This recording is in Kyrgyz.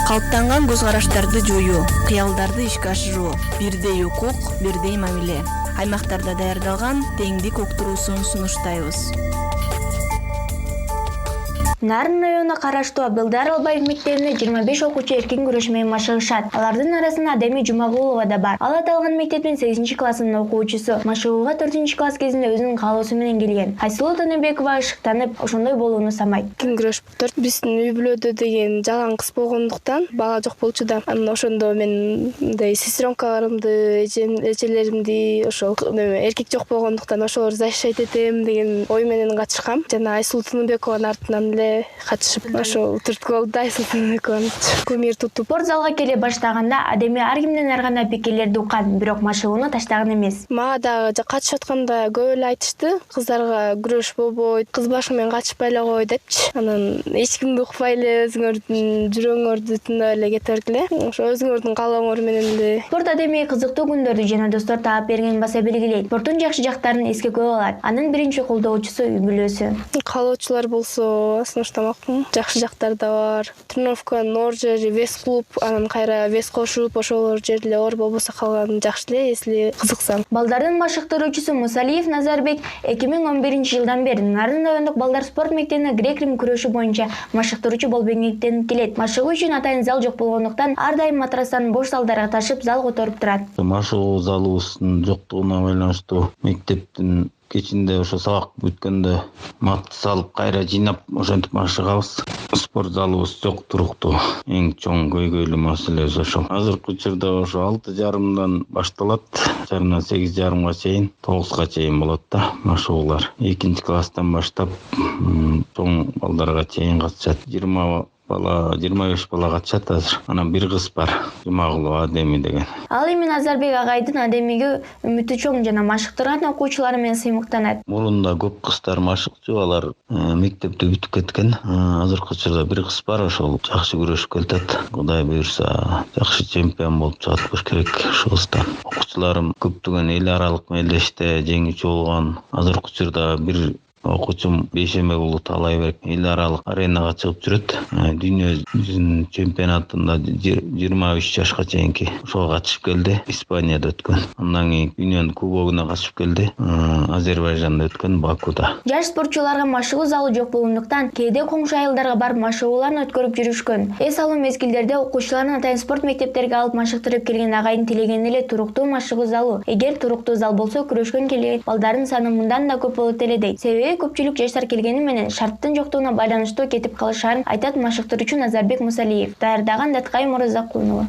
Калыптанган көз караштарды жоюу, кыялдарды ишке ашыруу, бирдей укук, бирдей мамиле. Аймактарда даярдалган теңдик уктуруусун сунуштайбыз. Нарын районуна караштуу Абылдар Албаев мектебинде 25 окуучу эркин күрөш менен машыгышат. Алардын арасында Адеми Жумагулова да бар. Ал аталган мектептин 8-классынын окуучусу. Машыгууга 4-класс кезинде өзүнүн каалоосу менен келген. Айсулуу Таныбекова ышыктанып, ошондой болууну самайт. Эркин күрөш буптур. Биздин үй бүлөдө деген жалаң кыз болгондуктан бала жок болчу да. Анан ошондо мен мындай сестренкаларымды, эжелеримди ошол эркек жок болгондуктан ошолор защищать этем деген ой менен катышкам. Жана Айсулуу Таныбекованын артынан эле катышып ошол түрткү болду. Айсулуу Таныбекованы кумир тутуп. Спорт залга келе баштаганда Адеми ар кимден ар кандай пикирлерди уккан, бирок машыгууну таштаган эмес. Мага дагы катышып атканда көп эле айтышты. Кыздарга күрөш болбойт, кыз башы менен катышпай эле кой депчи. Анан эч кимди укпай эле өзүңөрдүн жүрөгүңөрдү тыңдап эле кете бергиле. Ошо өзүңөрдүн каалооңор менен эле. Спорт Адеми кызыктуу күндөрдү жана достор таап бергенин баса белгилейт. Спорттун жакшы жактарын эске көп алат. Анын биринчи колдоочусу үй бүлөсү. Каалоочулар болсо сунуштамакмын. Жакшы жактары да бар. Тренировканын ор жери вес клуб, анан кайра вес кошуп, ошол жерде ор болбосо калган жакшы эле, если кызыксам. Балдардын машыктыруучусу Мусалиев Назарбек 2011-жылдан бери Нарын райондук балдар спорт мектебине грек-рим күрөшү боюнча машыктыруучу болуп эмгектенип келет. Машыгуу үчүн атайын зал жок болгондуктан ар дайым матрастан бош залдарга ташып зал которуп турат. Машыгуу залыбыздын жоктугуна байланыштуу мектептин кечинде ошо сабак бүткөндө мат салып кайра жыйнап ошентип машыгабыз. Спорт залыбыз жок туруктуу. Эң чоң көйгөйлүү маселебиз ошол. Азыркы учурда ошо 6:30 башталат, жарымдан 8:30 чейин, 9 чейин болот да машыгуулар. 2-класстан баштап чоң балдарга чейин катышат. 25 бала катышат азыр. Анан бир кыз бар, Жумагулова Адеми деген. Ал эми Назарбек агайдын Адемиге үмүтү чоң жана машыктырган окуучулары менен сыймыктанат. Мурунда көп кыздар машыкчу, алар мектепти бүтүп кеткен. Азыркы учурда бир кыз бар, ошол жакшы күрөшүп келатат. Кудай буйрса, жакшы чемпион болуп чыгат болуш керек ушубуздан. Окуучуларым көптөгөн эл аралык мелдеште жеңүүчү болгон. Азыркы учурда бир окуучум Бейшембек уулу Талайбек эл аралык аренага чыгып жүрөт. Дүйнө жүзүнүн чемпионатында 23 жашка чейинки ошого катышып келди. Испанияда өткөн. Андан кийин дүйнөнүн кубогуна катышып келди. Азербайжанда өткөн, Бакуда. Жаш спортчуларга машыгуу залы жок болгондуктан кээде коңшу айылдарга барып машыгууларын өткөрүп жүрүшкөн. Эс алуу мезгилдерде окуучуларын атайын спорт мектептерге алып машыктырып келген агайдын тилегени эле туруктуу машыгуу залу. Эгер туруктуу зал болсо, күрөшкөн келген балдардын саны мындан да көп болот эле дейт. Себеби көпчүлүк жаштар келгени менен шарттын жоктугуна байланыштуу кетип калышарын айтат машыктыруучу Назарбек Мусалиев. Даярдаган Даткай Муразакулова.